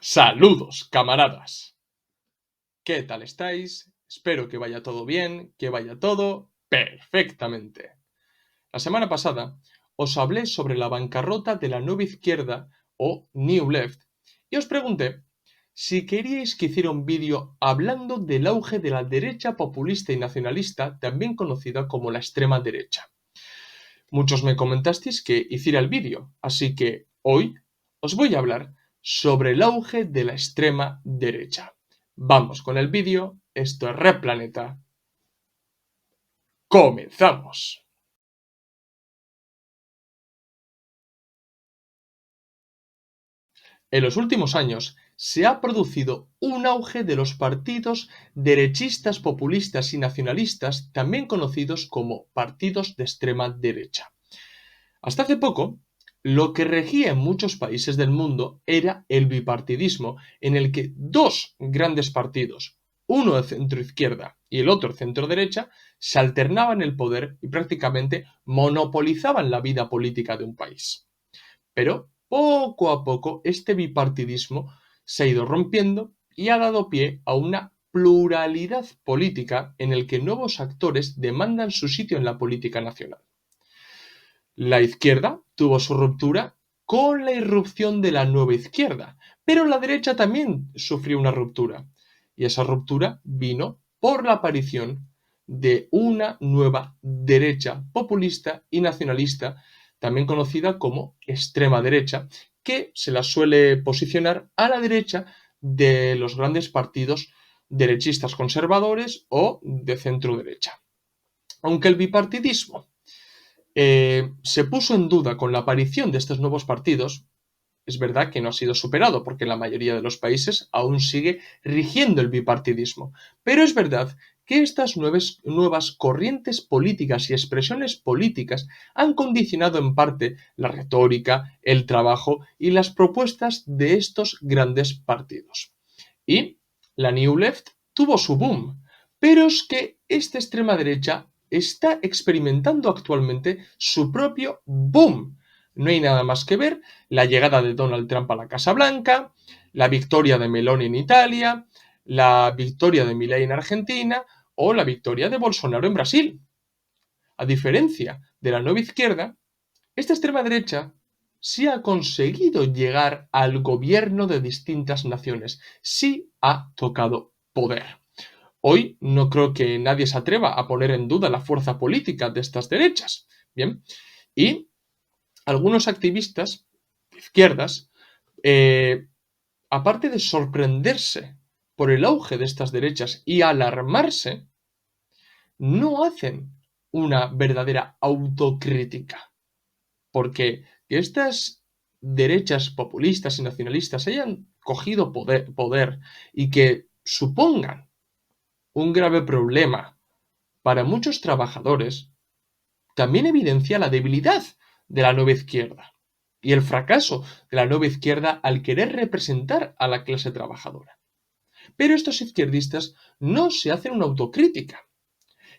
Saludos, camaradas. ¿Qué tal estáis? Espero que vaya todo bien, que vaya todo perfectamente. La semana pasada os hablé sobre la bancarrota de la nueva izquierda o New Left y os pregunté si queríais que hiciera un vídeo hablando del auge de la derecha populista y nacionalista, también conocida como la extrema derecha. Muchos me comentasteis que hiciera el vídeo, así que hoy os voy a hablar sobre el auge de la extrema derecha. Vamos con el vídeo, esto es Red Planeta. ¡Comenzamos! En los últimos años se ha producido un auge de los partidos derechistas, populistas y nacionalistas, también conocidos como partidos de extrema derecha. Hasta hace poco, lo que regía en muchos países del mundo era el bipartidismo, en el que dos grandes partidos, uno de centro-izquierda y el otro centro-derecha, se alternaban el poder y prácticamente monopolizaban la vida política de un país. Pero poco a poco este bipartidismo se ha ido rompiendo y ha dado pie a una pluralidad política en el que nuevos actores demandan su sitio en la política nacional. La izquierda tuvo su ruptura con la irrupción de la nueva izquierda, pero la derecha también sufrió una ruptura, y esa ruptura vino por la aparición de una nueva derecha populista y nacionalista, también conocida como extrema derecha, que se la suele posicionar a la derecha de los grandes partidos derechistas conservadores o de centro derecha. Aunque el bipartidismo se puso en duda con la aparición de estos nuevos partidos, es verdad que no ha sido superado porque en la mayoría de los países aún sigue rigiendo el bipartidismo, pero es verdad que estas nuevas corrientes políticas y expresiones políticas han condicionado en parte la retórica, el trabajo y las propuestas de estos grandes partidos. Y la New Left tuvo su boom, pero es que esta extrema derecha está experimentando actualmente su propio boom. No hay nada más que ver la llegada de Donald Trump a la Casa Blanca, la victoria de Meloni en Italia, la victoria de Milei en Argentina o la victoria de Bolsonaro en Brasil. A diferencia de la nueva izquierda, esta extrema derecha sí ha conseguido llegar al gobierno de distintas naciones, sí ha tocado poder. Hoy no creo que nadie se atreva a poner en duda la fuerza política de estas derechas. Bien, y algunos activistas de izquierdas, aparte de sorprenderse por el auge de estas derechas y alarmarse, no hacen una verdadera autocrítica. Porque que estas derechas populistas y nacionalistas hayan cogido poder y que supongan un grave problema para muchos trabajadores, también evidencia la debilidad de la nueva izquierda y el fracaso de la nueva izquierda al querer representar a la clase trabajadora. Pero estos izquierdistas no se hacen una autocrítica.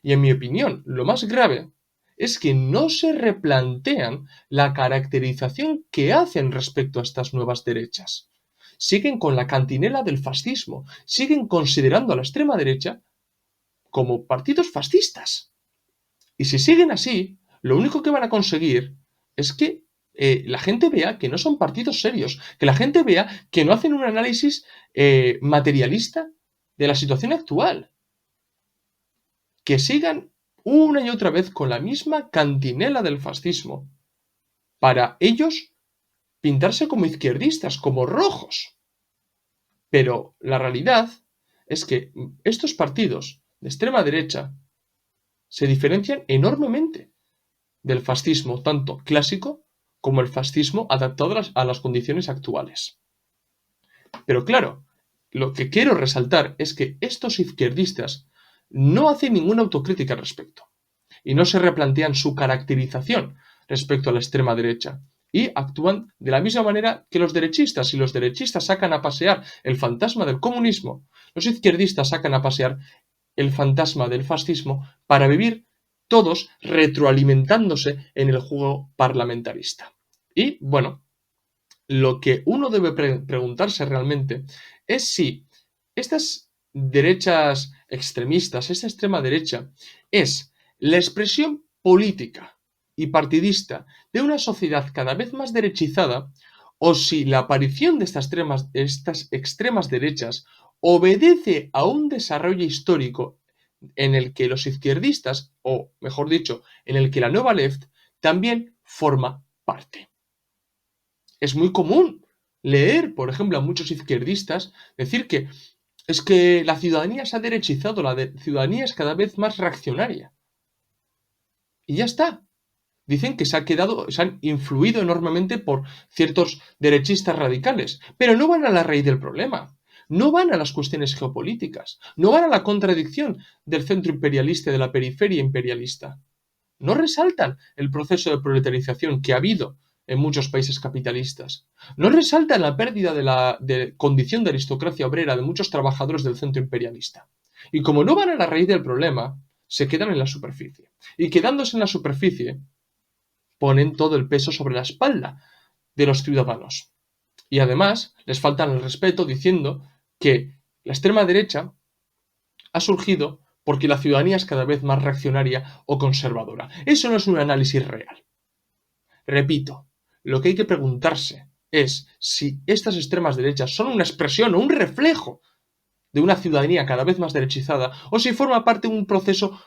Y en mi opinión, lo más grave es que no se replantean la caracterización que hacen respecto a estas nuevas derechas. Siguen con la cantinela del fascismo, siguen considerando a la extrema derecha como partidos fascistas. Y si siguen así, lo único que van a conseguir es que la gente vea que no son partidos serios, que la gente vea que no hacen un análisis materialista de la situación actual. Que sigan una y otra vez con la misma cantinela del fascismo, para ellos pintarse como izquierdistas, como rojos. Pero la realidad es que estos partidos de extrema derecha se diferencian enormemente del fascismo tanto clásico como el fascismo adaptado a las condiciones actuales. Pero claro, lo que quiero resaltar es que estos izquierdistas no hacen ninguna autocrítica al respecto y no se replantean su caracterización respecto a la extrema derecha y actúan de la misma manera que los derechistas. Si los derechistas sacan a pasear el fantasma del comunismo, los izquierdistas sacan a pasear el fantasma del fascismo para vivir todos retroalimentándose en el juego parlamentarista. Y bueno, lo que uno debe preguntarse realmente es si estas derechas extremistas, esta extrema derecha, es la expresión política y partidista de una sociedad cada vez más derechizada, o si la aparición de estas extremas derechas obedece a un desarrollo histórico en el que los izquierdistas, o mejor dicho, en el que la nueva left también forma parte. Es muy común leer, por ejemplo, a muchos izquierdistas decir que es que la ciudadanía se ha derechizado, ciudadanía es cada vez más reaccionaria. Y ya está. Dicen que se han influido enormemente por ciertos derechistas radicales, pero no van a la raíz del problema. No van a las cuestiones geopolíticas, no van a la contradicción del centro imperialista y de la periferia imperialista. No resaltan el proceso de proletarización que ha habido en muchos países capitalistas. No resaltan la pérdida de la condición de aristocracia obrera de muchos trabajadores del centro imperialista. Y como no van a la raíz del problema, se quedan en la superficie. Y quedándose en la superficie, ponen todo el peso sobre la espalda de los ciudadanos. Y además les faltan el respeto diciendo que la extrema derecha ha surgido porque la ciudadanía es cada vez más reaccionaria o conservadora. Eso no es un análisis real. Repito, lo que hay que preguntarse es si estas extremas derechas son una expresión o un reflejo de una ciudadanía cada vez más derechizada o si forma parte de un proceso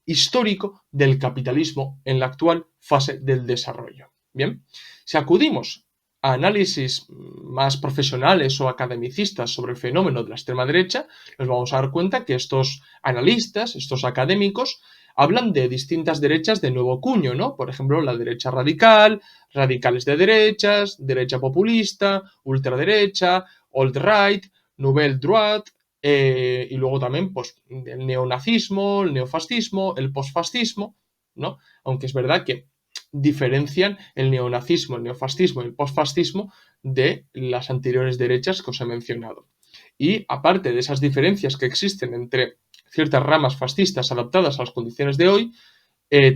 histórico del capitalismo en la actual fase del desarrollo. Bien, si acudimos a análisis más profesionales o academicistas sobre el fenómeno de la extrema derecha, nos vamos a dar cuenta que estos analistas, estos académicos, hablan de distintas derechas de nuevo cuño, ¿no? Por ejemplo, la derecha radical, radicales de derechas, derecha populista, ultraderecha, alt-right, nouvelle droite, y luego también pues, el neonazismo, el neofascismo, el posfascismo, ¿no? Aunque es verdad que diferencian el neonazismo, el neofascismo y el posfascismo de las anteriores derechas que os he mencionado. Y aparte de esas diferencias que existen entre ciertas ramas fascistas adaptadas a las condiciones de hoy,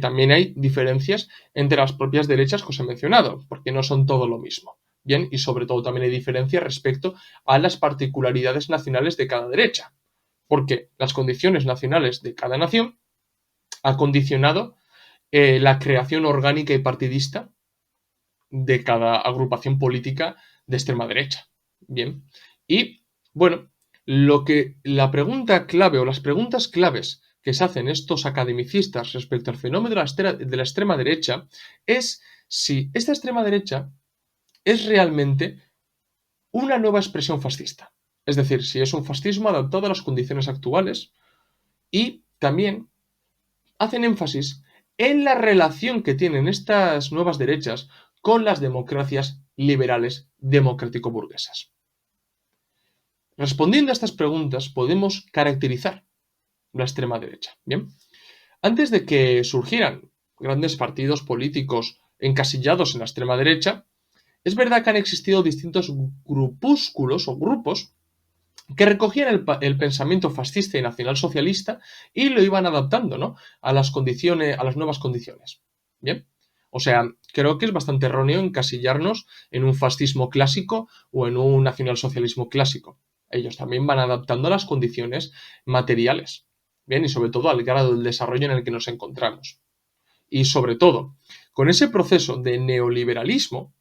también hay diferencias entre las propias derechas que os he mencionado, porque no son todo lo mismo. Bien, y sobre todo también hay diferencias respecto a las particularidades nacionales de cada derecha, porque las condiciones nacionales de cada nación han condicionado la creación orgánica y partidista de cada agrupación política de extrema derecha. Bien, y bueno, la pregunta clave o las preguntas claves que se hacen estos academicistas respecto al fenómeno de la extrema derecha es si esta extrema derecha es realmente una nueva expresión fascista. Es decir, si es un fascismo adaptado a las condiciones actuales y también hacen énfasis en la relación que tienen estas nuevas derechas con las democracias liberales democrático-burguesas. Respondiendo a estas preguntas podemos caracterizar la extrema derecha. Bien, antes de que surgieran grandes partidos políticos encasillados en la extrema derecha, es verdad que han existido distintos grupúsculos o grupos que recogían el pensamiento fascista y nacionalsocialista y lo iban adaptando, ¿no? a las condiciones, a las nuevas condiciones. Bien, o sea, creo que es bastante erróneo encasillarnos en un fascismo clásico o en un nacionalsocialismo clásico. Ellos también van adaptando a las condiciones materiales. Bien, y sobre todo al grado del desarrollo en el que nos encontramos. Y sobre todo, con ese proceso de neoliberalismo,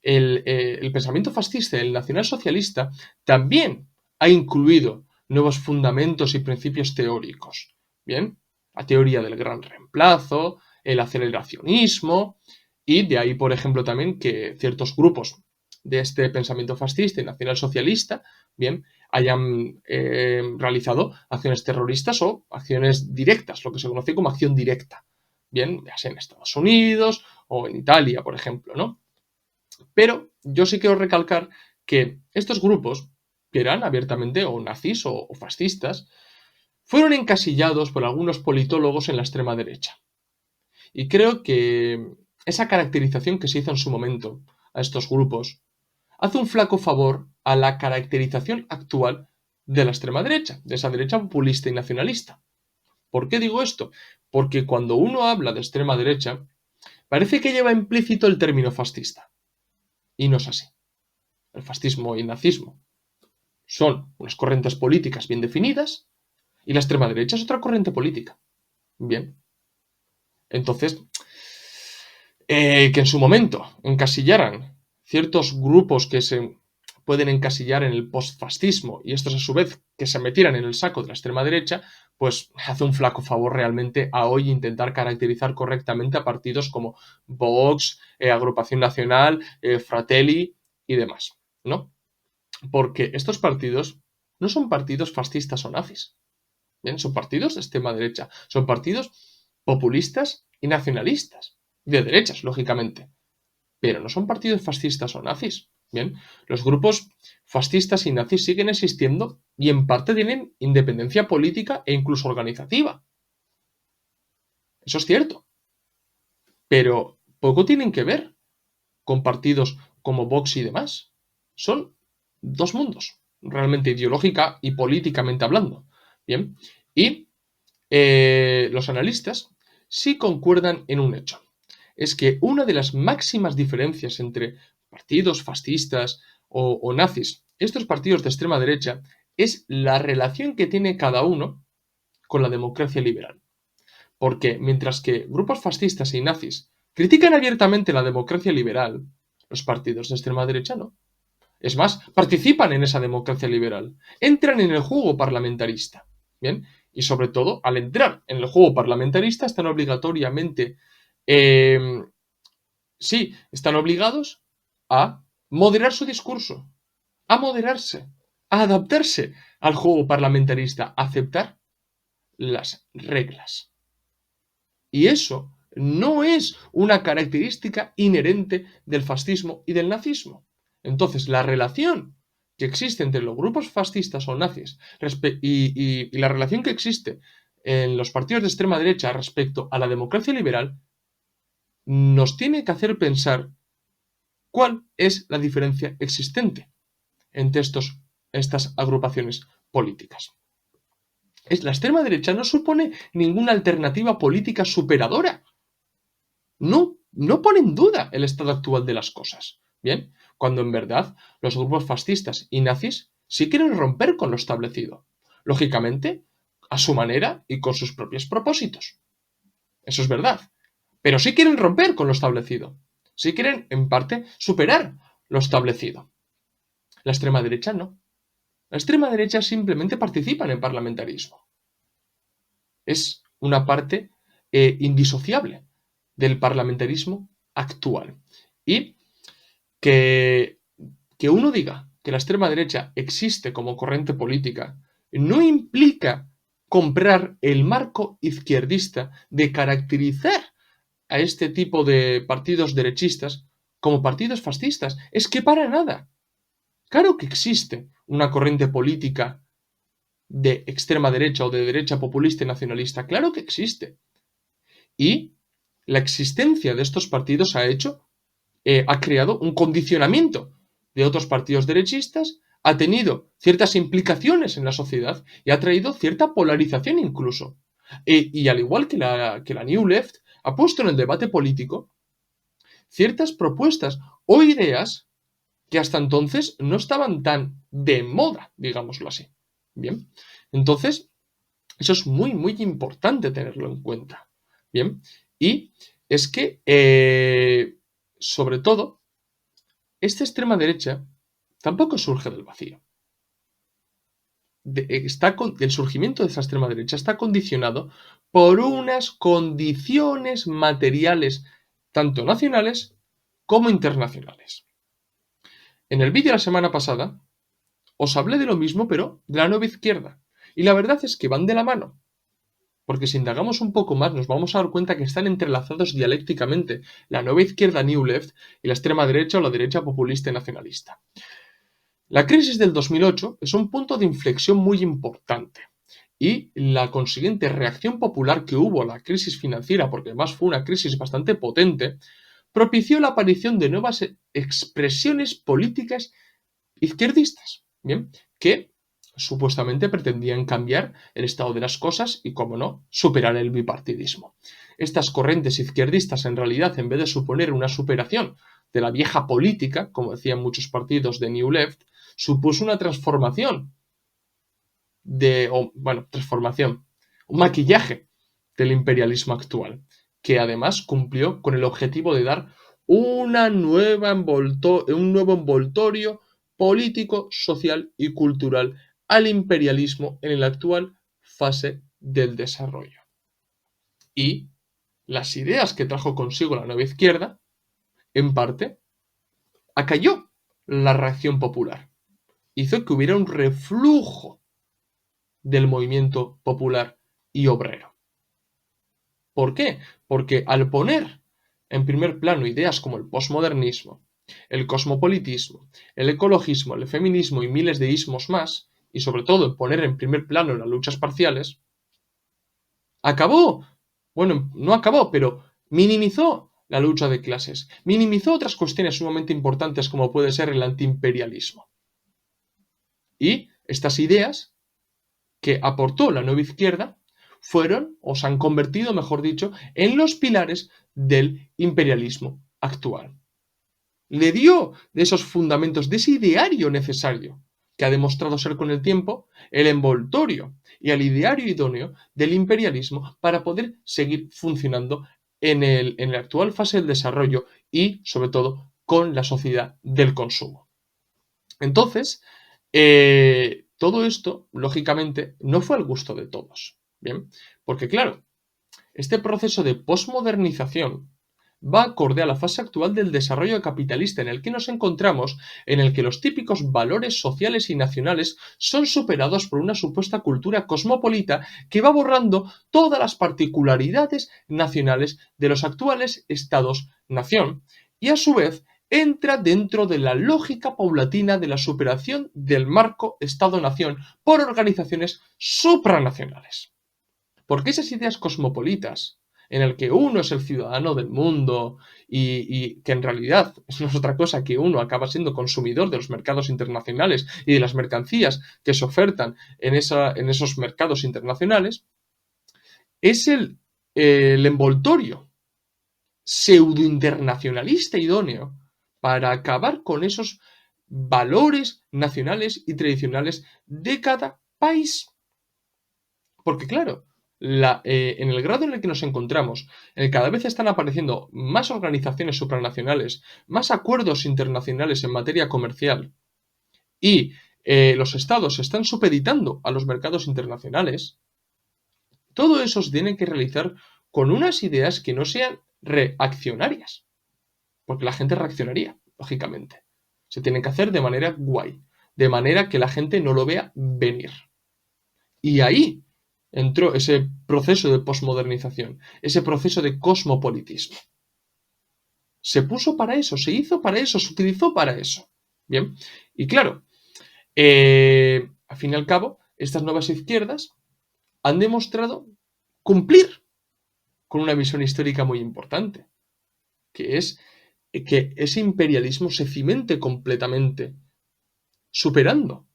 el pensamiento fascista y el nacionalsocialista también ha incluido nuevos fundamentos y principios teóricos. Bien, la teoría del gran reemplazo, el aceleracionismo, y de ahí, por ejemplo, también que ciertos grupos de este pensamiento fascista y nacionalsocialista, bien, hayan realizado acciones terroristas o acciones directas, lo que se conoce como acción directa. Bien, ya sea en Estados Unidos o en Italia, por ejemplo, ¿no? Pero yo sí quiero recalcar que estos grupos, que eran abiertamente o nazis o fascistas, fueron encasillados por algunos politólogos en la extrema derecha. Y creo que esa caracterización que se hizo en su momento a estos grupos hace un flaco favor a la caracterización actual de la extrema derecha, de esa derecha populista y nacionalista. ¿Por qué digo esto? Porque cuando uno habla de extrema derecha, parece que lleva implícito el término fascista. Y no es así. El fascismo y el nazismo son unas corrientes políticas bien definidas y la extrema derecha es otra corriente política. Bien. Entonces, que en su momento encasillaran ciertos grupos que se pueden encasillar en el postfascismo y estos a su vez que se metieran en el saco de la extrema derecha, pues hace un flaco favor realmente a hoy intentar caracterizar correctamente a partidos como Vox, Agrupación Nacional, Fratelli y demás, ¿no? Porque estos partidos no son partidos fascistas o nazis, ¿bien? Son partidos de extrema derecha, son partidos populistas y nacionalistas, de derechas, lógicamente, pero no son partidos fascistas o nazis. Bien, los grupos fascistas y nazis siguen existiendo y en parte tienen independencia política e incluso organizativa. Eso es cierto, pero poco tienen que ver con partidos como Vox y demás. Son dos mundos, realmente ideológica y políticamente hablando. Bien, y los analistas sí concuerdan en un hecho. Es que una de las máximas diferencias entre partidos fascistas o nazis, estos partidos de extrema derecha, es la relación que tiene cada uno con la democracia liberal. Porque mientras que grupos fascistas y nazis critican abiertamente la democracia liberal, los partidos de extrema derecha no. Es más, participan en esa democracia liberal, entran en el juego parlamentarista. Bien, y sobre todo, al entrar en el juego parlamentarista, están obligatoriamente, sí, están obligados a moderar su discurso, a moderarse, a adaptarse al juego parlamentarista, a aceptar las reglas. Y eso no es una característica inherente del fascismo y del nazismo. Entonces, la relación que existe entre los grupos fascistas o nazis y la relación que existe en los partidos de extrema derecha respecto a la democracia liberal nos tiene que hacer pensar cuál es la diferencia existente entre estas agrupaciones políticas. La extrema derecha no supone ninguna alternativa política superadora. No pone en duda el estado actual de las cosas. Bien, cuando en verdad los grupos fascistas y nazis sí quieren romper con lo establecido. Lógicamente, a su manera y con sus propios propósitos. Eso es verdad. Pero sí quieren romper con lo establecido. Sí quieren, en parte, superar lo establecido. La extrema derecha no. La extrema derecha simplemente participa en el parlamentarismo. Es una parte indisociable del parlamentarismo actual. Y que uno diga que la extrema derecha existe como corriente política no implica comprar el marco izquierdista de caracterizar a este tipo de partidos derechistas como partidos fascistas. Es que para nada. Claro que existe una corriente política de extrema derecha o de derecha populista y nacionalista. Claro que existe. Y la existencia de estos partidos ha creado un condicionamiento de otros partidos derechistas, ha tenido ciertas implicaciones en la sociedad y ha traído cierta polarización incluso. Y al igual que la New Left, ha puesto en el debate político ciertas propuestas o ideas que hasta entonces no estaban tan de moda, digámoslo así. Bien, entonces, eso es muy, muy importante tenerlo en cuenta. Bien, y es que, sobre todo, esta extrema derecha tampoco surge del vacío. El surgimiento de esta extrema derecha está condicionado por unas condiciones materiales, tanto nacionales como internacionales. En el vídeo de la semana pasada os hablé de lo mismo, pero de la nueva izquierda. Y la verdad es que van de la mano. Porque si indagamos un poco más nos vamos a dar cuenta que están entrelazados dialécticamente la nueva izquierda New Left y la extrema derecha o la derecha populista y nacionalista. La crisis del 2008 es un punto de inflexión muy importante y la consiguiente reacción popular que hubo a la crisis financiera, porque además fue una crisis bastante potente, propició la aparición de nuevas expresiones políticas izquierdistas, ¿bien? Que supuestamente pretendían cambiar el estado de las cosas y, como no, superar el bipartidismo. estas corrientes izquierdistas en realidad, en vez de suponer una superación de la vieja política, como decían muchos partidos de New Left, supuso una transformación un maquillaje del imperialismo actual, que además cumplió con el objetivo de dar un nuevo envoltorio político, social y cultural al imperialismo en la actual fase del desarrollo. Y las ideas que trajo consigo la nueva izquierda, en parte, acalló la reacción popular. Hizo que hubiera un reflujo del movimiento popular y obrero. ¿Por qué? Porque al poner en primer plano ideas como el posmodernismo, el cosmopolitismo, el ecologismo, el feminismo y miles de ismos más, y sobre todo en poner en primer plano las luchas parciales, no acabó, pero minimizó la lucha de clases, minimizó otras cuestiones sumamente importantes como puede ser el antiimperialismo. Y estas ideas que aportó la nueva izquierda fueron, o se han convertido, mejor dicho, en los pilares del imperialismo actual. Le dio de esos fundamentos, de ese ideario necesario, que ha demostrado ser con el tiempo el envoltorio y el ideario idóneo del imperialismo para poder seguir funcionando en la actual fase del desarrollo y, sobre todo, con la sociedad del consumo. Entonces, todo esto, lógicamente, no fue al gusto de todos. Bien, porque claro, este proceso de posmodernización va acorde a la fase actual del desarrollo capitalista en el que nos encontramos, en el que los típicos valores sociales y nacionales son superados por una supuesta cultura cosmopolita que va borrando todas las particularidades nacionales de los actuales estados-nación y a su vez entra dentro de la lógica paulatina de la superación del marco Estado-Nación por organizaciones supranacionales. Porque esas ideas cosmopolitas, en el que uno es el ciudadano del mundo y que en realidad no es otra cosa que uno acaba siendo consumidor de los mercados internacionales y de las mercancías que se ofertan en esos mercados internacionales, es el envoltorio pseudo-internacionalista idóneo para acabar con esos valores nacionales y tradicionales de cada país. Porque claro, en el grado en el que nos encontramos, en el que cada vez están apareciendo más organizaciones supranacionales, más acuerdos internacionales en materia comercial y los estados se están supeditando a los mercados internacionales, todo eso se tiene que realizar con unas ideas que no sean reaccionarias, porque la gente reaccionaría, lógicamente. Se tienen que hacer de manera guay, de manera que la gente no lo vea venir. Y ahí entró ese proceso de posmodernización, ese proceso de cosmopolitismo. Se puso para eso, se hizo para eso, se utilizó para eso. Bien, y claro, al fin y al cabo, estas nuevas izquierdas han demostrado cumplir con una visión histórica muy importante, que es que ese imperialismo se cimente completamente, superando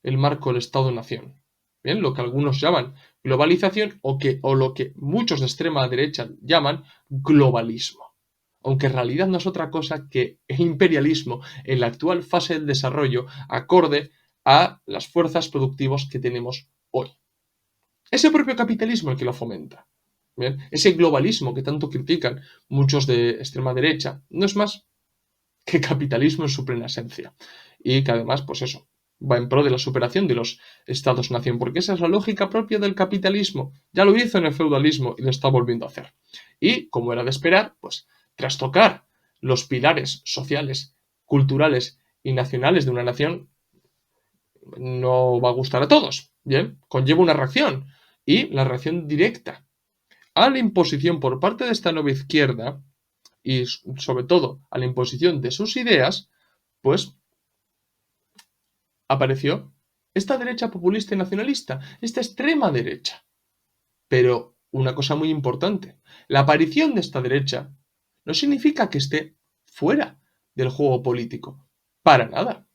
el marco del Estado-Nación. Bien, lo que algunos llaman globalización o lo que muchos de extrema derecha llaman globalismo. Aunque en realidad no es otra cosa que el imperialismo en la actual fase del desarrollo acorde a las fuerzas productivas que tenemos hoy. Es el propio capitalismo el que lo fomenta. ¿Bien? Ese globalismo que tanto critican muchos de extrema derecha no es más que capitalismo en su plena esencia. Y que además, pues eso, va en pro de la superación de los estados-nación, porque esa es la lógica propia del capitalismo. Ya lo hizo en el feudalismo y lo está volviendo a hacer. Y, como era de esperar, pues trastocar los pilares sociales, culturales y nacionales de una nación no va a gustar a todos. Bien, conlleva una reacción y la reacción directa a la imposición por parte de esta nueva izquierda y sobre todo a la imposición de sus ideas, pues apareció esta derecha populista y nacionalista, esta extrema derecha. Pero una cosa muy importante, la aparición de esta derecha no significa que esté fuera del juego político, para nada.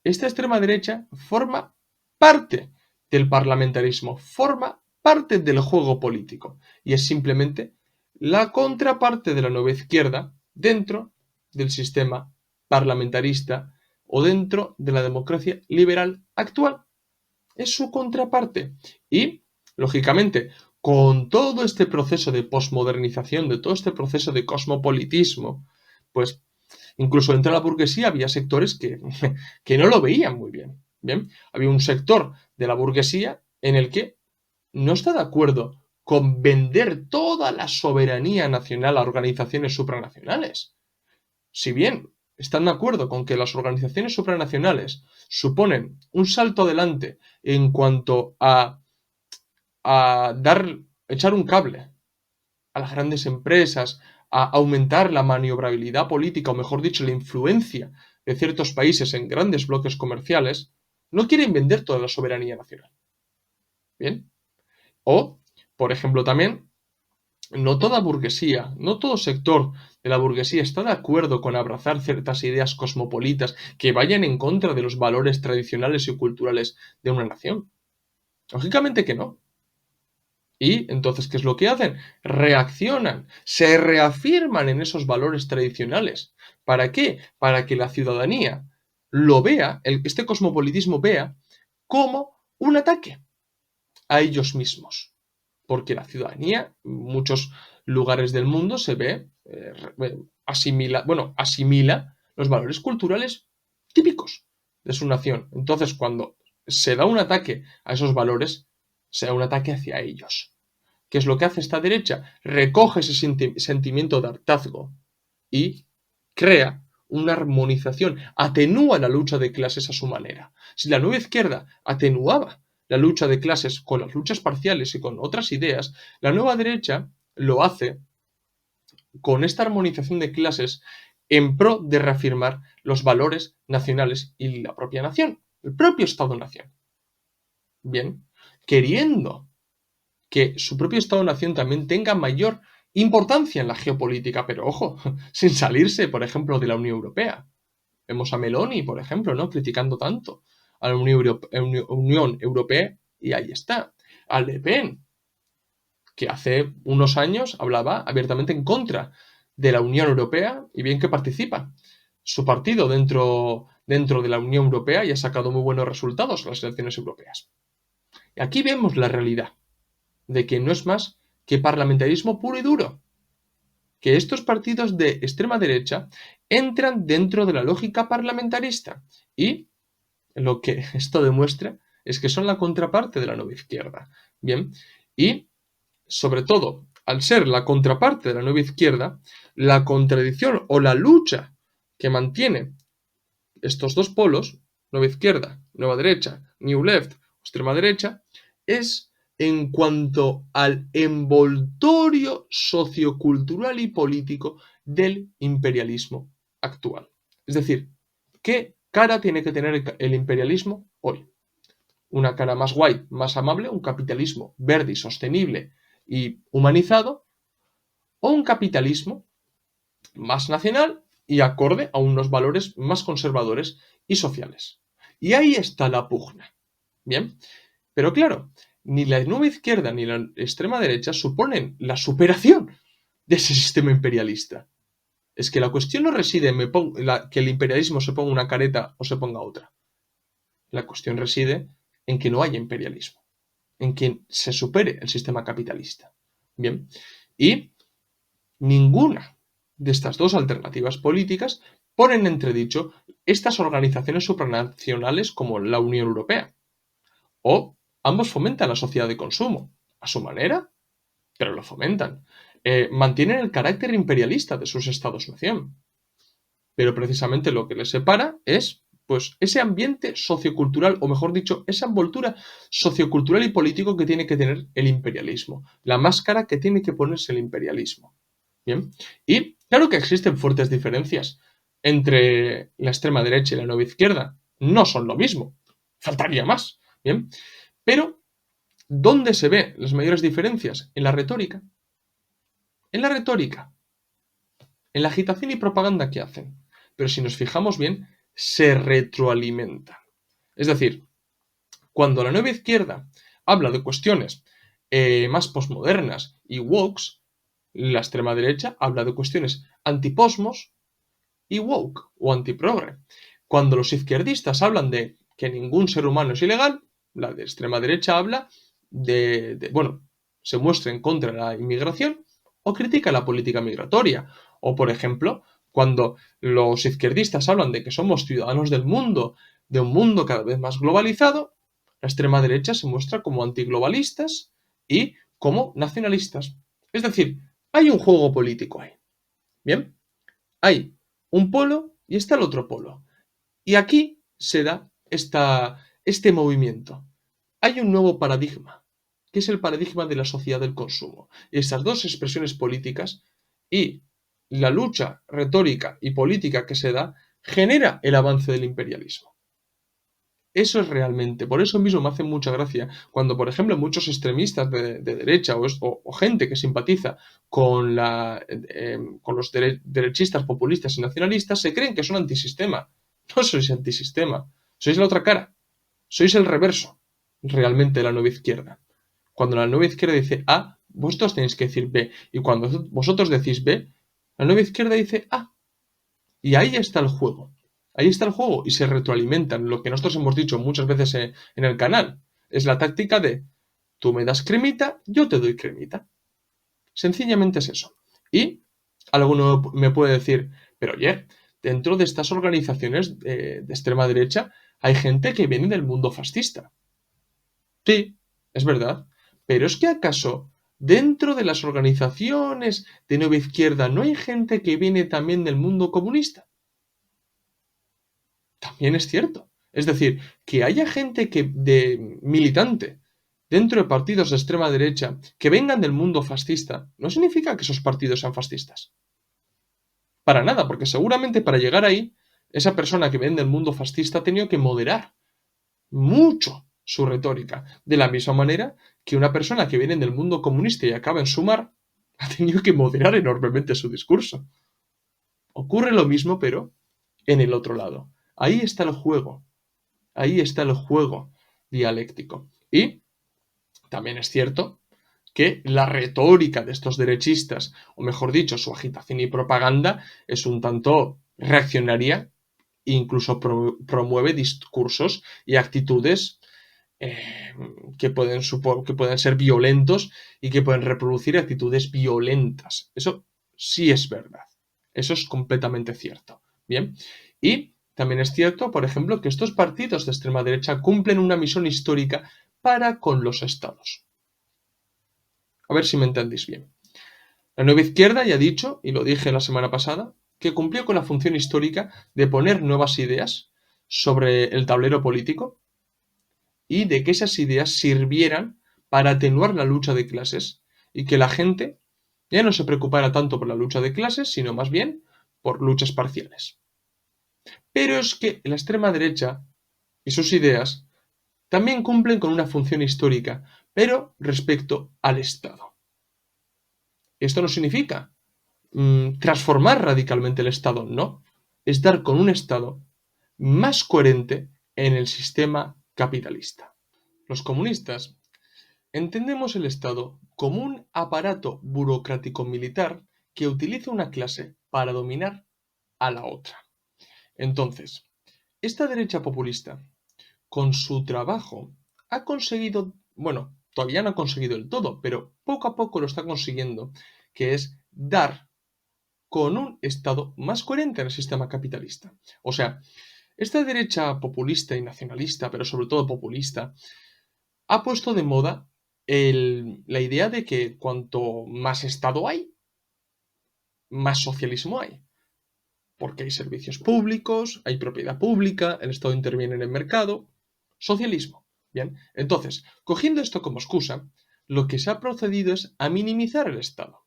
Esta extrema derecha forma parte del parlamentarismo, forma parte del juego político y es simplemente la contraparte de la nueva izquierda dentro del sistema parlamentarista o dentro de la democracia liberal actual. Es su contraparte. Y, lógicamente, con todo este proceso de posmodernización, de todo este proceso de cosmopolitismo, pues incluso dentro de la burguesía había sectores que no lo veían muy bien. Bien, había un sector de la burguesía en el que no está de acuerdo con vender toda la soberanía nacional a organizaciones supranacionales. Si bien están de acuerdo con que las organizaciones supranacionales suponen un salto adelante en cuanto a echar un cable a las grandes empresas, a aumentar la maniobrabilidad política, o mejor dicho, la influencia de ciertos países en grandes bloques comerciales, no quieren vender toda la soberanía nacional. Bien. O, por ejemplo, también, no toda burguesía, no todo sector de la burguesía está de acuerdo con abrazar ciertas ideas cosmopolitas que vayan en contra de los valores tradicionales y culturales de una nación. Lógicamente que no. Y entonces, ¿qué es lo que hacen? Reaccionan, se reafirman en esos valores tradicionales. ¿Para qué? Para que la ciudadanía lo vea, este cosmopolitismo vea como un ataque a ellos mismos. Porque la ciudadanía, en muchos lugares del mundo, se ve, asimila los valores culturales típicos de su nación. Entonces, cuando se da un ataque a esos valores, se da un ataque hacia ellos. ¿Qué es lo que hace esta derecha? Recoge ese sentimiento de hartazgo y crea una armonización, atenúa la lucha de clases a su manera. Si la nueva izquierda atenuaba la lucha de clases con las luchas parciales y con otras ideas, la nueva derecha lo hace con esta armonización de clases en pro de reafirmar los valores nacionales y la propia nación, el propio Estado-nación. Bien, queriendo que su propio Estado-nación también tenga mayor importancia en la geopolítica, pero ojo, sin salirse, por ejemplo, de la Unión Europea. Vemos a Meloni, por ejemplo, ¿no? Criticando tanto a la Unión Europea y ahí está. A Le Pen, que hace unos años hablaba abiertamente en contra de la Unión Europea y bien que participa. Su partido dentro de la Unión Europea y ha sacado muy buenos resultados en las elecciones europeas. Y aquí vemos la realidad de que no es más que parlamentarismo puro y duro, que estos partidos de extrema derecha entran dentro de la lógica parlamentarista y lo que esto demuestra es que son la contraparte de la nueva izquierda. Bien, y sobre todo, al ser la contraparte de la nueva izquierda, la contradicción o la lucha que mantiene estos dos polos, nueva izquierda, nueva derecha, new left, extrema derecha, es en cuanto al envoltorio sociocultural y político del imperialismo actual. Es decir, ¿qué cara tiene que tener el imperialismo hoy? Una cara más guay, más amable, un capitalismo verde y sostenible y humanizado, o un capitalismo más nacional y acorde a unos valores más conservadores y sociales. Y ahí está la pugna. Bien, pero claro, ni la nueva izquierda ni la extrema derecha suponen la superación de ese sistema imperialista. Es que la cuestión no reside en que el imperialismo se ponga una careta o se ponga otra. La cuestión reside en que no haya imperialismo, en que se supere el sistema capitalista. Bien, y ninguna de estas dos alternativas políticas ponen en entredicho estas organizaciones supranacionales como la Unión Europea. O ambos fomentan la sociedad de consumo, a su manera, pero lo fomentan. Mantienen el carácter imperialista de sus estados-nación. Pero precisamente lo que les separa es pues ese ambiente sociocultural, o mejor dicho, esa envoltura sociocultural y político que tiene que tener el imperialismo, la máscara que tiene que ponerse el imperialismo. Bien, y claro que existen fuertes diferencias entre la extrema derecha y la nueva izquierda. No son lo mismo, faltaría más. Bien, pero ¿dónde se ven las mayores diferencias? En la retórica. En la retórica, en la agitación y propaganda que hacen. Pero si nos fijamos bien, se retroalimentan. Es decir, cuando la nueva izquierda habla de cuestiones más posmodernas y wokes, La extrema derecha habla de cuestiones antiposmos y woke o antiprogre. Cuando los izquierdistas hablan de que ningún ser humano es ilegal, la de extrema derecha habla bueno, se muestra en contra de la inmigración o critica la política migratoria. O, por ejemplo, cuando los izquierdistas hablan de que somos ciudadanos del mundo, de un mundo cada vez más globalizado, la extrema derecha se muestra como antiglobalistas y como nacionalistas. Es decir, hay un juego político ahí. Bien, hay un polo y está el otro polo. Y aquí se da este movimiento. Hay un nuevo paradigma, que es el paradigma de la sociedad del consumo. Esas dos expresiones políticas y la lucha retórica y política que se da genera el avance del imperialismo. Eso es realmente, por eso mismo me hace mucha gracia cuando, por ejemplo, muchos extremistas de derecha o gente que simpatiza con los derechistas, populistas y nacionalistas se creen que son antisistema. No sois antisistema, sois la otra cara, sois el reverso realmente de la nueva izquierda. Cuando la nueva izquierda dice A, vosotros tenéis que decir B, y cuando vosotros decís B, la nueva izquierda dice A. Y ahí está el juego. Ahí está el juego y se retroalimentan. Lo que nosotros hemos dicho muchas veces en el canal es la táctica de tú me das cremita, yo te doy cremita. Sencillamente es eso. Y alguno me puede decir, pero oye, dentro de estas organizaciones de extrema derecha hay gente que viene del mundo fascista. Sí, es verdad. Pero es que acaso dentro de las organizaciones de nueva izquierda no hay gente que viene también del mundo comunista. También es cierto. Es decir, que haya gente de militante dentro de partidos de extrema derecha que vengan del mundo fascista, no significa que esos partidos sean fascistas. Para nada, porque seguramente para llegar ahí, esa persona que viene del mundo fascista ha tenido que moderar mucho su retórica. De la misma manera que una persona que viene del mundo comunista y acaba en Sumar ha tenido que moderar enormemente su discurso. Ocurre lo mismo, pero en el otro lado. Ahí está el juego. Ahí está el juego dialéctico. Y también es cierto que la retórica de estos derechistas, o mejor dicho, su agitación y propaganda, es un tanto reaccionaria e incluso promueve discursos y actitudes que pueden ser violentos y que pueden reproducir actitudes violentas. Eso sí es verdad. Eso es completamente cierto. Bien. Y también es cierto, por ejemplo, que estos partidos de extrema derecha cumplen una misión histórica para con los estados. A ver si me entendéis bien. La nueva izquierda ya ha dicho, y lo dije la semana pasada, que cumplió con la función histórica de poner nuevas ideas sobre el tablero político y de que esas ideas sirvieran para atenuar la lucha de clases y que la gente ya no se preocupara tanto por la lucha de clases, sino más bien por luchas parciales. Pero es que la extrema derecha y sus ideas también cumplen con una función histórica, pero respecto al Estado. Esto no significa transformar radicalmente el Estado, no. Es dar con un Estado más coherente en el sistema capitalista. Los comunistas entendemos el Estado como un aparato burocrático militar que utiliza una clase para dominar a la otra. Entonces, esta derecha populista, con su trabajo, ha conseguido, bueno, todavía no ha conseguido el todo, pero poco a poco lo está consiguiendo, que es dar con un Estado más coherente en el sistema capitalista. O sea, esta derecha populista y nacionalista, pero sobre todo populista, ha puesto de moda la idea de que cuanto más Estado hay, más socialismo hay. Porque hay servicios públicos, hay propiedad pública, el Estado interviene en el mercado. Socialismo. Bien, entonces, cogiendo esto como excusa, lo que se ha procedido es a minimizar el Estado.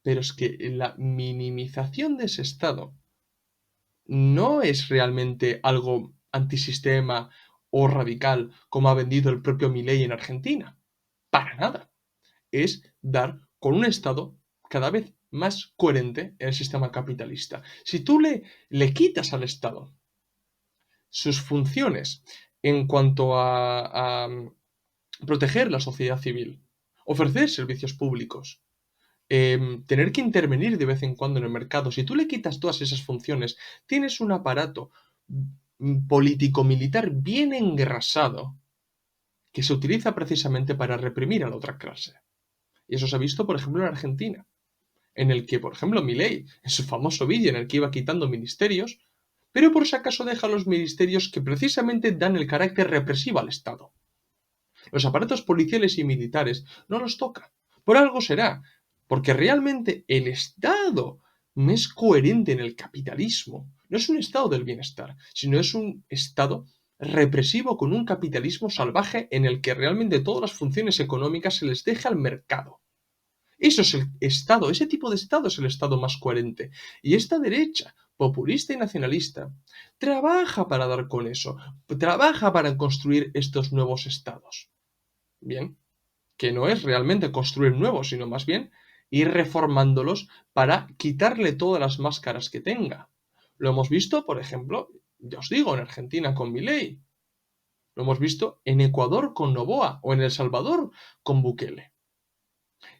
Pero es que la minimización de ese Estado no es realmente algo antisistema o radical como ha vendido el propio Milei en Argentina. Para nada. Es dar con un Estado cada vez más coherente en el sistema capitalista. Si tú le quitas al Estado sus funciones en cuanto a proteger la sociedad civil, ofrecer servicios públicos, tener que intervenir de vez en cuando en el mercado. Si tú le quitas todas esas funciones, tienes un aparato político-militar bien engrasado que se utiliza precisamente para reprimir a la otra clase. Y eso se ha visto, por ejemplo, en Argentina, en el que, por ejemplo, Milei, en su famoso vídeo en el que iba quitando ministerios, pero por si acaso deja los ministerios que precisamente dan el carácter represivo al Estado. Los aparatos policiales y militares no los toca. Por algo será, porque realmente el Estado no es coherente en el capitalismo. No es un estado del bienestar, sino es un estado represivo con un capitalismo salvaje en el que realmente todas las funciones económicas se les deja al mercado. Eso es el Estado, ese tipo de Estado es el Estado más coherente. Y esta derecha, populista y nacionalista, trabaja para dar con eso, trabaja para construir estos nuevos Estados. Bien, que no es realmente construir nuevos, sino más bien ir reformándolos para quitarle todas las máscaras que tenga. Lo hemos visto, por ejemplo, ya os digo, en Argentina con Milei. Lo hemos visto en Ecuador con Noboa o en El Salvador con Bukele.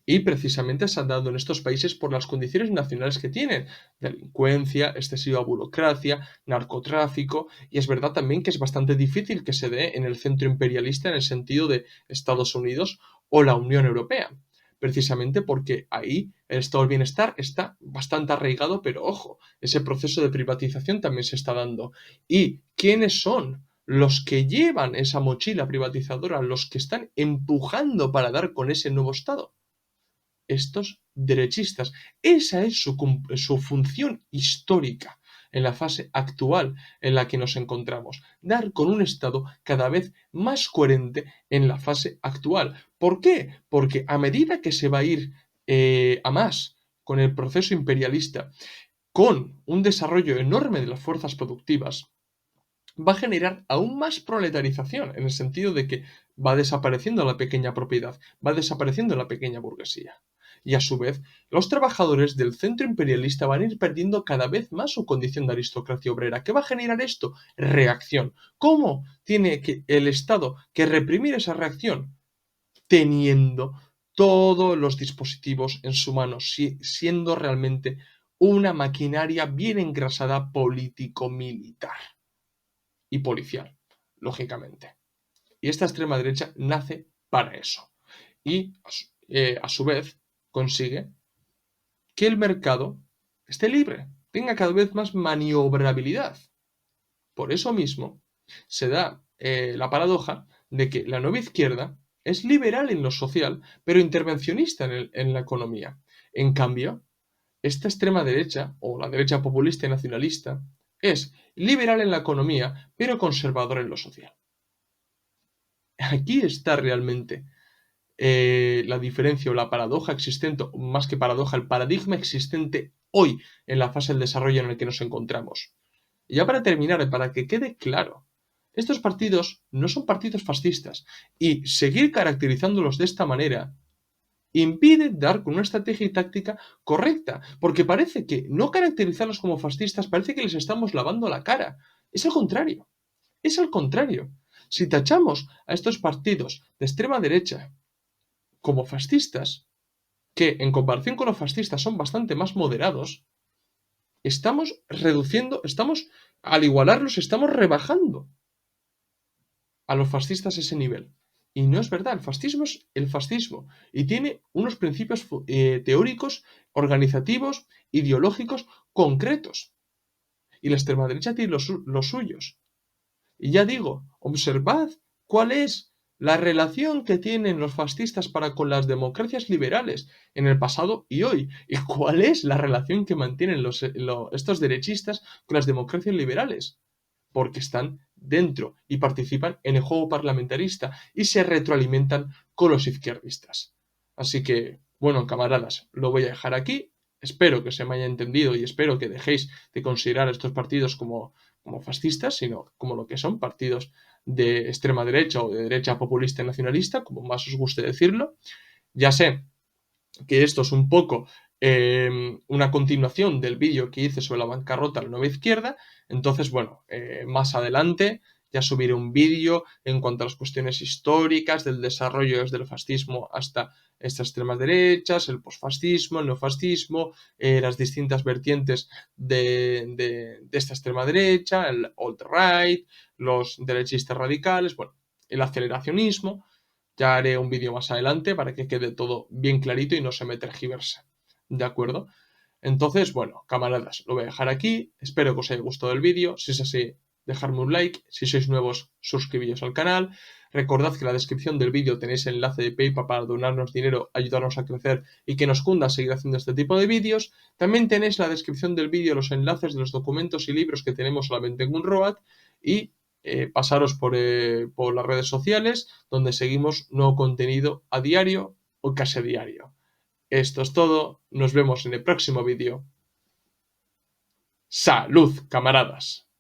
Y precisamente se han dado en estos países por las condiciones nacionales que tienen. Delincuencia, excesiva burocracia, narcotráfico. Y es verdad también que es bastante difícil que se dé en el centro imperialista en el sentido de Estados Unidos o la Unión Europea. Precisamente porque ahí el estado del bienestar está bastante arraigado, pero ojo, ese proceso de privatización también se está dando. ¿Y quiénes son los que llevan esa mochila privatizadora, los que están empujando para dar con ese nuevo estado? Estos derechistas. Esa es su función histórica en la fase actual en la que nos encontramos. Dar con un Estado cada vez más coherente en la fase actual. ¿Por qué? Porque a medida que se va a ir a más con el proceso imperialista, con un desarrollo enorme de las fuerzas productivas, va a generar aún más proletarización, en el sentido de que va desapareciendo la pequeña propiedad, va desapareciendo la pequeña burguesía. Y a su vez, los trabajadores del centro imperialista van a ir perdiendo cada vez más su condición de aristocracia obrera. ¿Qué va a generar esto? Reacción. ¿Cómo tiene el Estado que reprimir esa reacción? Teniendo todos los dispositivos en su mano, siendo realmente una maquinaria bien engrasada político-militar y policial, lógicamente. Y esta extrema derecha nace para eso. Y a su vez consigue que el mercado esté libre, tenga cada vez más maniobrabilidad. Por eso mismo se da la paradoja de que la nueva izquierda es liberal en lo social, pero intervencionista en la economía. En cambio, esta extrema derecha, o la derecha populista y nacionalista, es liberal en la economía, pero conservador en lo social. Aquí está realmente la diferencia o la paradoja existente, o más que paradoja, el paradigma existente hoy en la fase del desarrollo en el que nos encontramos. Y ya para terminar, para que quede claro, estos partidos no son partidos fascistas y seguir caracterizándolos de esta manera impide dar con una estrategia y táctica correcta, porque parece que no caracterizarlos como fascistas parece que les estamos lavando la cara. Es al contrario, es al contrario. Si tachamos a estos partidos de extrema derecha como fascistas, que en comparación con los fascistas son bastante más moderados, estamos reduciendo, al igualarlos, estamos rebajando a los fascistas ese nivel. Y no es verdad, el fascismo es el fascismo y tiene unos principios teóricos, organizativos, ideológicos concretos. Y la extrema derecha tiene los suyos. Y ya digo, observad cuál es la relación que tienen los fascistas para con las democracias liberales en el pasado y hoy. Y cuál es la relación que mantienen estos derechistas con las democracias liberales. Porque están dentro y participan en el juego parlamentarista y se retroalimentan con los izquierdistas. Así que, bueno, camaradas, lo voy a dejar aquí. Espero que se me haya entendido y espero que dejéis de considerar a estos partidos como fascistas, sino como lo que son, partidos de extrema derecha o de derecha populista y nacionalista, como más os guste decirlo. Ya sé que esto es un poco una continuación del vídeo que hice sobre la bancarrota de la nueva izquierda. Entonces, bueno, más adelante ya subiré un vídeo en cuanto a las cuestiones históricas del desarrollo desde el fascismo hasta estas extremas derechas, el posfascismo, el neofascismo, las distintas vertientes de esta extrema derecha, el alt-right, los derechistas radicales, bueno, el aceleracionismo. Ya haré un vídeo más adelante para que quede todo bien clarito y no se me tergiverse. ¿De acuerdo? Entonces, bueno, camaradas, lo voy a dejar aquí. Espero que os haya gustado el vídeo. Si es así, dejadme un like. Si sois nuevos, suscribíos al canal. Recordad que en la descripción del vídeo tenéis el enlace de PayPal para donarnos dinero, ayudarnos a crecer y que nos cunda seguir haciendo este tipo de vídeos. También tenéis en la descripción del vídeo los enlaces de los documentos y libros que tenemos solamente en Unroad y pasaros por las redes sociales donde seguimos nuevo contenido a diario o casi a diario. Esto es todo, nos vemos en el próximo vídeo. ¡Salud, camaradas!